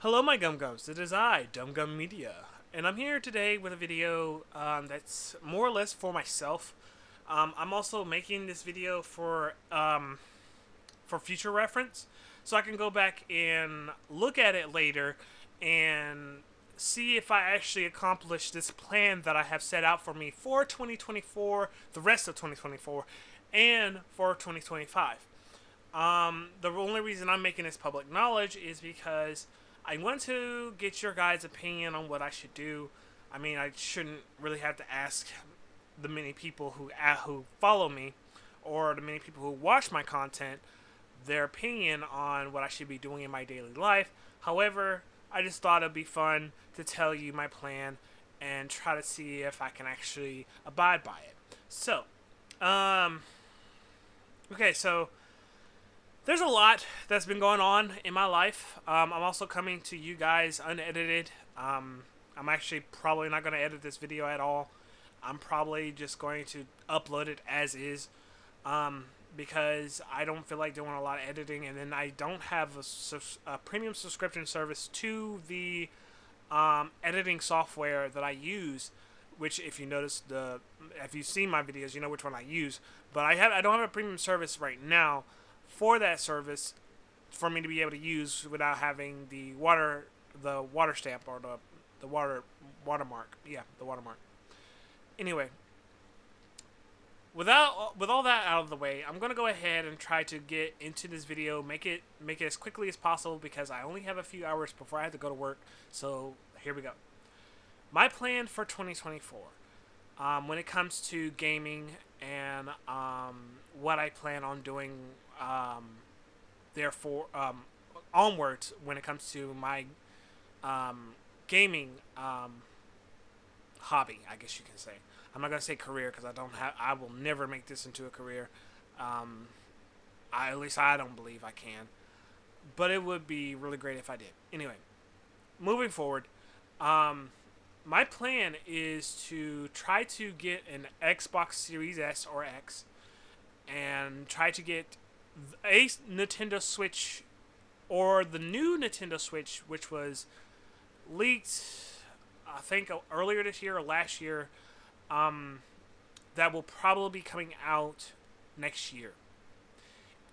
Hello, my Gum Gums. It is I, Dum Gum Media, and I'm here today with a video that's more or less for myself. I'm also making this video for future reference, so I can go back and look at it later and see if I actually accomplished this plan that I have set out for me for 2024, the rest of 2024, and for 2025. The only reason I'm making this public knowledge is because I want to get your guys' opinion on what I should do. I mean, I shouldn't really have to ask the many people who follow me or the many people who watch my content their opinion on what I should be doing in my daily life. However, I just thought it'd be fun to tell you my plan and try to see if I can actually abide by it. So, um, okay, so there's a lot that's been going on in my life. I'm also coming to you guys unedited. I'm actually probably not going to edit this video at all. I'm probably just going to upload it as is because I don't feel like doing a lot of editing, and then I don't have a premium subscription service to the editing software that I use. Which, if you notice if you've seen my videos, you know which one I use. But I don't have a premium service right now for that service for me to be able to use without having the water stamp or the watermark. Yeah, the watermark. Anyway, with all that out of the way, I'm gonna go ahead and try to get into this video, make it as quickly as possible because I only have a few hours before I have to go to work. So here we go. My plan for 2024, when it comes to gaming and what I plan on doing, therefore onwards when it comes to my gaming hobby, I guess you can say. I'm not gonna say career because I will never make this into a career. At least I don't believe I can. But it would be really great if I did. Anyway, moving forward, my plan is to try to get an Xbox Series S or X and try to get a Nintendo Switch or the new Nintendo Switch, which was leaked, I think, earlier this year or last year. That will probably be coming out next year.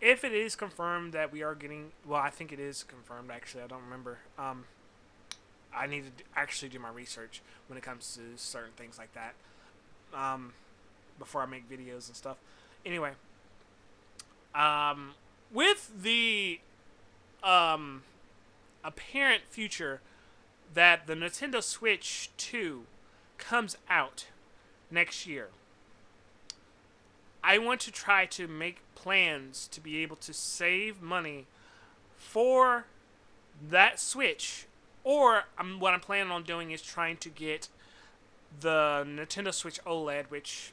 If it is confirmed that we are getting, well, I think it is confirmed. Actually, I don't remember. I need to actually do my research when it comes to certain things like that before I make videos and stuff. Anyway, with the apparent future that the Nintendo Switch 2 comes out next year, I want to try to make plans to be able to save money for that Switch. Or what I'm planning on doing is trying to get the Nintendo Switch OLED, which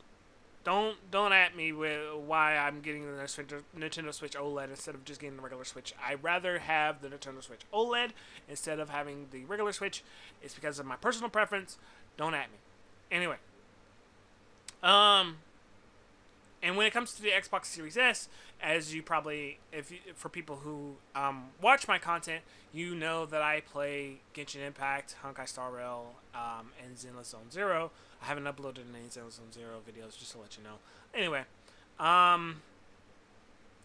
don't at me with why I'm getting the Nintendo Switch OLED instead of just getting the regular Switch. I'd rather have the Nintendo Switch OLED instead of having the regular Switch. It's because of my personal preference. Don't at me. Anyway, and when it comes to the Xbox Series S, as you probably, for people who watch my content, you know that I play Genshin Impact, Honkai Star Rail, and Zenless Zone Zero. I haven't uploaded any Zenless Zone Zero videos, just to let you know. Anyway,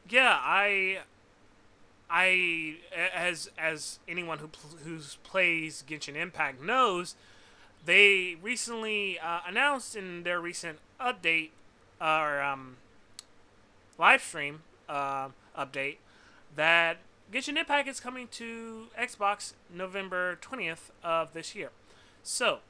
yeah, as anyone who plays Genshin Impact knows, they recently announced in their recent update or live stream update that Genshin Impact is coming to Xbox November 20th of this year. So,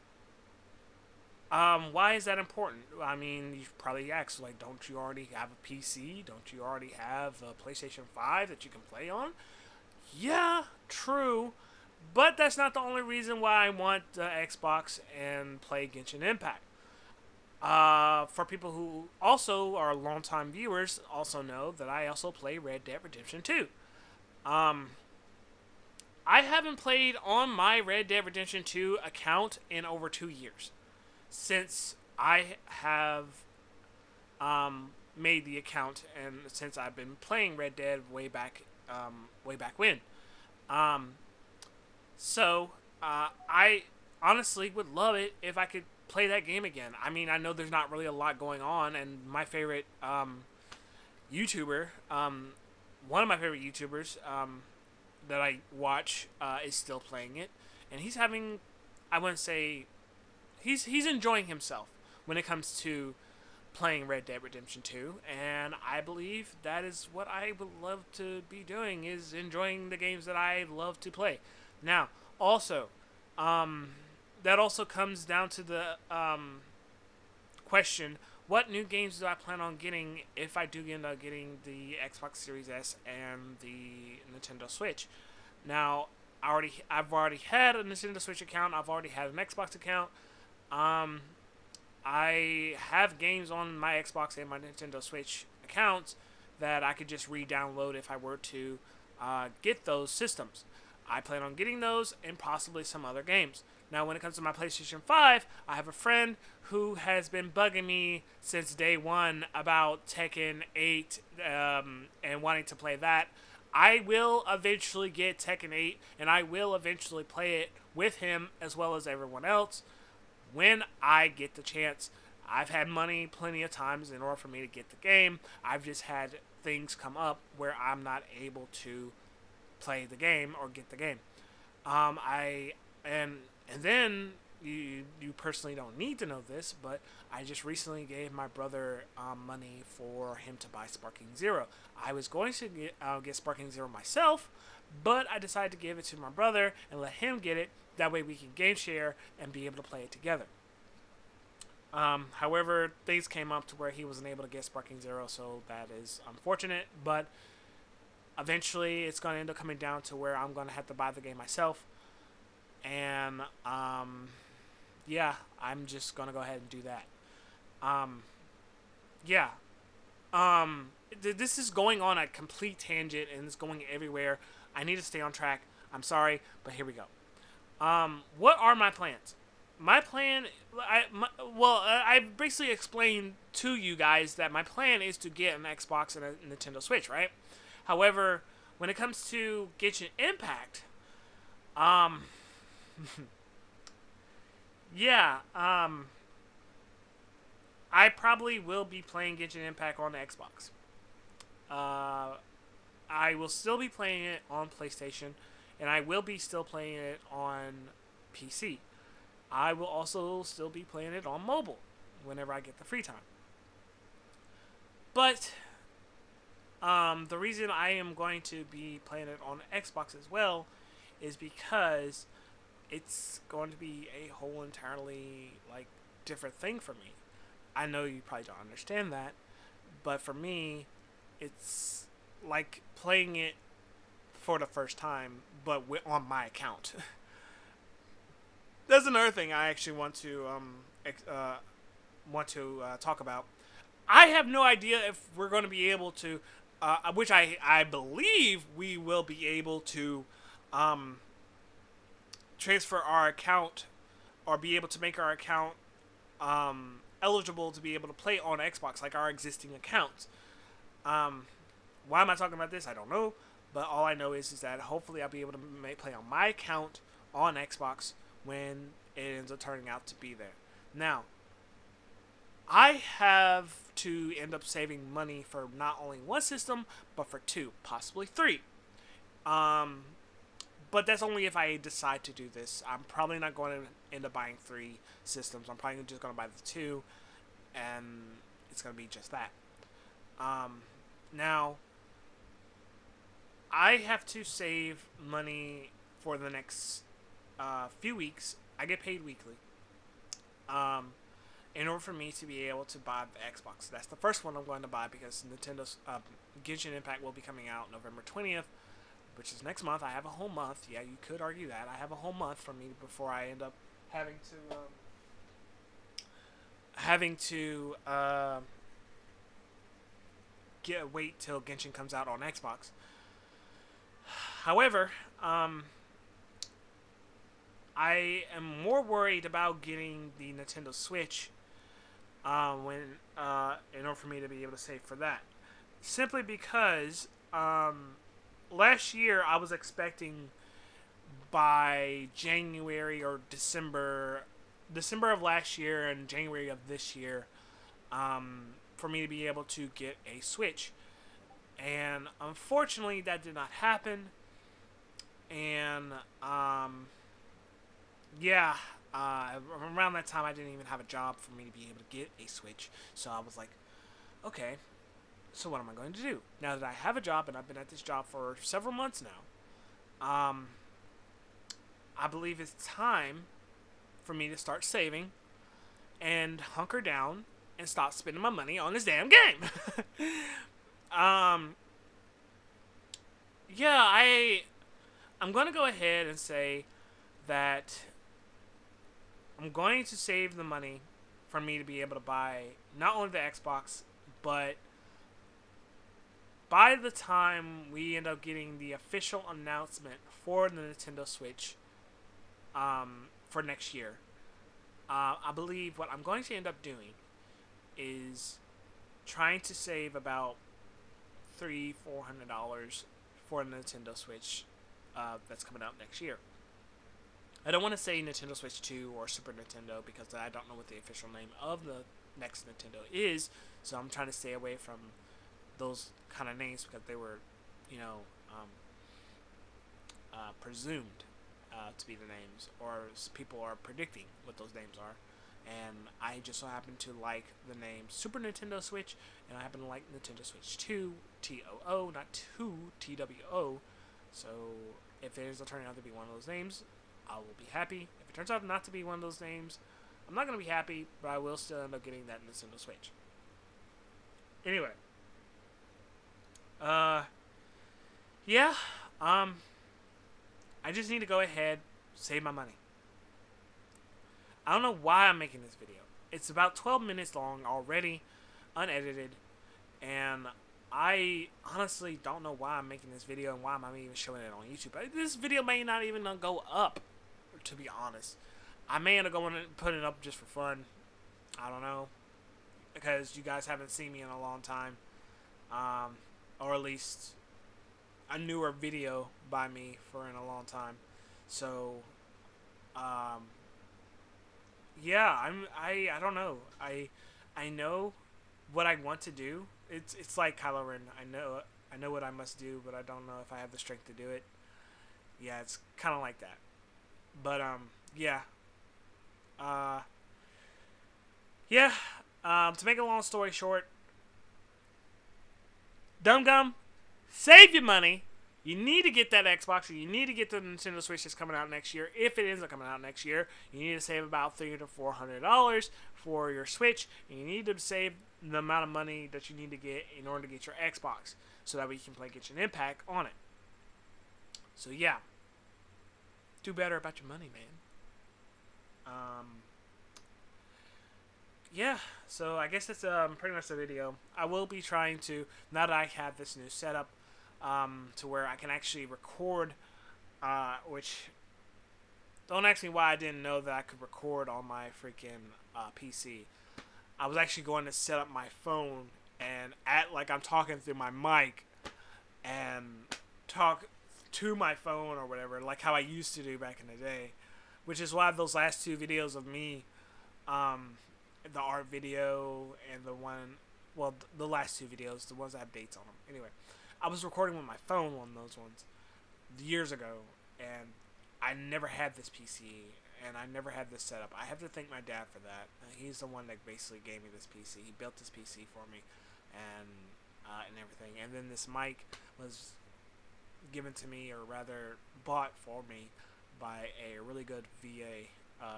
why is that important? I mean, you probably ask, like, don't you already have a PC? Don't you already have a PlayStation 5 that you can play on? Yeah, true. But that's not the only reason why I want Xbox and play Genshin Impact. For people who also are longtime viewers, also know that I also play Red Dead Redemption 2. Um, I haven't played on my Red Dead Redemption 2 account in over 2 years. Since I have made the account and since I've been playing Red Dead way back when. Um, So, I honestly would love it if I could play that game again. I mean, I know there's not really a lot going on, and my favorite YouTuber, one of my favorite YouTubers that I watch, is still playing it, and he's having, I wouldn't say, he's enjoying himself when it comes to playing Red Dead Redemption 2, and I believe that is what I would love to be doing, is enjoying the games that I love to play. Now, also, um, that also comes down to the question: what new games do I plan on getting if I do end up getting the Xbox Series S and the Nintendo Switch? Now, I've already had a Nintendo Switch account. I've already had an Xbox account. Um, I have games on my Xbox and my Nintendo Switch accounts that I could just re-download if I were to get those systems. I plan on getting those and possibly some other games. Now, when it comes to my PlayStation 5, I have a friend who has been bugging me since day one about Tekken 8 and wanting to play that. I will eventually get Tekken 8 and I will eventually play it with him as well as everyone else when I get the chance. I've had money plenty of times in order for me to get the game. I've just had things come up where I'm not able to play the game or get the game. I and then you personally don't need to know this, but I just recently gave my brother money for him to buy Sparking Zero. I was going to get Sparking Zero myself, but I decided to give it to my brother and let him get it. That way we can game share and be able to play it together. However, things came up to where he wasn't able to get Sparking Zero, so that is unfortunate. But eventually, it's going to end up coming down to where I'm going to have to buy the game myself. And yeah, I'm just going to go ahead and do that. Um, yeah. This is going on a complete tangent and it's going everywhere. I need to stay on track. I'm sorry, but here we go. What are my plans? My plan, I basically explained to you guys that my plan is to get an Xbox and a Nintendo Switch, right? However, when it comes to Genshin Impact, um, yeah, I probably will be playing Genshin Impact on the Xbox. Uh, I will still be playing it on PlayStation, and I will be still playing it on PC. I will also still be playing it on mobile whenever I get the free time. But the reason I am going to be playing it on Xbox as well is because it's going to be a whole entirely like different thing for me. I know you probably don't understand that, but for me, it's like playing it for the first time, but on my account. That's another thing I actually want to talk about. I have no idea if we're going to be able to, which I believe we will be able to um, transfer our account or be able to make our account eligible to be able to play on Xbox like our existing accounts. Um, why am I talking about this? I don't know. But all I know is that hopefully I'll be able to play on my account on Xbox when it ends up turning out to be there. Now, I have to end up saving money for not only one system, but for two, possibly three. Um, but that's only if I decide to do this. I'm probably not going to end up buying three systems. I'm probably just going to buy the two, and it's going to be just that. Now, I have to save money for the next few weeks. I get paid weekly. In order for me to be able to buy the Xbox. That's the first one I'm going to buy because Nintendo's Genshin Impact will be coming out November 20th, which is next month. I have a whole month. Yeah, you could argue that. I have a whole month for me before I end up having to wait till Genshin comes out on Xbox. However, I am more worried about getting the Nintendo Switch in order for me to be able to save for that. Simply because last year I was expecting by January or December of last year and January of this year, for me to be able to get a Switch. And unfortunately, that did not happen. And yeah, around that time, I didn't even have a job for me to be able to get a Switch. So I was like, okay, so what am I going to do now that I have a job and I've been at this job for several months now? I believe it's time for me to start saving and hunker down and stop spending my money on this damn game. um, yeah, I'm gonna go ahead and say that I'm going to save the money for me to be able to buy not only the Xbox, but by the time we end up getting the official announcement for the Nintendo Switch, for next year, I believe what I'm going to end up doing is trying to save about $300-$400 for a Nintendo Switch that's coming out next year. I don't want to say Nintendo Switch 2 or Super Nintendo because I don't know what the official name of the next Nintendo is, so I'm trying to stay away from those kind of names because they were, you know, presumed to be the names, or people are predicting what those names are. And I just so happen to like the name Super Nintendo Switch, and I happen to like Nintendo Switch 2, TOO, not 2, TWO. So if it ends up turning out to be one of those names, I will be happy. If it turns out not to be one of those names, I'm not going to be happy, but I will still end up getting that Nintendo Switch. Anyway. Yeah, I just need to go ahead, save my money. I don't know why I'm making this video. It's about 12 minutes long already, unedited, and I honestly don't know why I'm making this video and why I'm even showing it on YouTube. This video may not even go up, to be honest. I may end up going and putting it up just for fun. I don't know, because you guys haven't seen me in a long time, or at least a newer video by me for in a long time. So, yeah, I don't know. I know what I want to do. It's like Kylo Ren. I know what I must do, but I don't know if I have the strength to do it. Yeah, it's kind of like that. But yeah. Uh yeah, to make a long story short, Dum Gum, save your money. You need to get that Xbox, or you need to get the Nintendo Switch that's coming out next year. If it ends up coming out next year, you need to save about $300-$400 for your Switch, and you need to save the amount of money that you need to get in order to get your Xbox, so that we can play Genshin Impact on it. So yeah, do better about your money, man. Yeah, so I guess that's pretty much the video. I will be trying to, now that I have this new setup, to where I can actually record, which, don't ask me why I didn't know that I could record on my freaking PC. I was actually going to set up my phone and act like I'm talking through my mic and talk to my phone or whatever, like how I used to do back in the day. Which is why those last two videos of me, the art video and the one, well, the last two videos, the ones that have dates on them. Anyway, I was recording with my phone on those ones years ago, and I never had this PC, and I never had this setup. I have to thank my dad for that. He's the one that basically gave me this PC. He built this PC for me, and everything. And then this mic was given to me, or rather bought for me, by a really good VA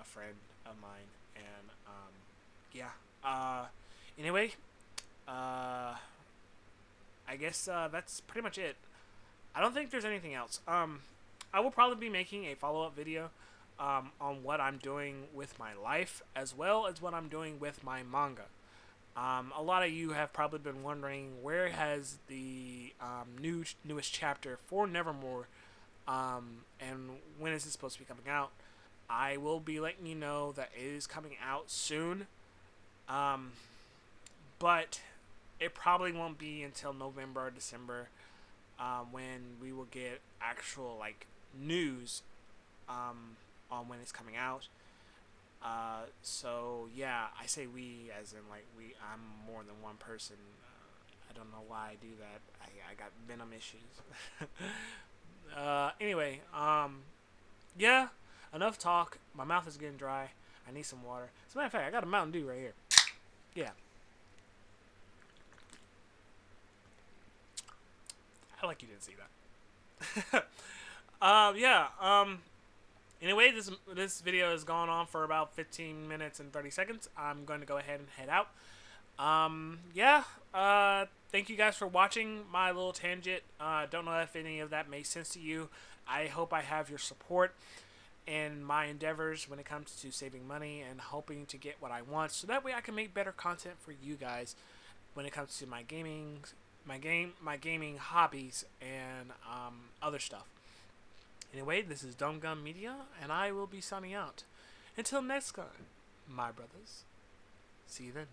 friend of mine. And yeah. Anyway, I guess that's pretty much it. I don't think there's anything else. I will probably be making a follow-up video on what I'm doing with my life, as well as what I'm doing with my manga. A lot of you have probably been wondering, where has the newest chapter for Nevermore, and when is it supposed to be coming out? I will be letting you know that it is coming out soon, but it probably won't be until November or December, when we will get actual, like, news on when it's coming out. So yeah, I say we as in like we. I'm more than one person. I don't know why I do that. I got venom issues. Anyway, yeah, enough talk. My mouth is getting dry. I need some water. As a matter of fact, I got a Mountain Dew right here. Yeah, I like you didn't see that. Yeah. Anyway, this video has gone on for about 15 minutes and 30 seconds. I'm going to go ahead and head out. Yeah. Thank you guys for watching my little tangent. Don't know if any of that made sense to you. I hope I have your support in my endeavors when it comes to saving money and hoping to get what I want, so that way I can make better content for you guys when it comes to my gaming hobbies and other stuff. Anyway, this is Dumb Gum Media, and I will be signing out. Until next time, my brothers. See you then.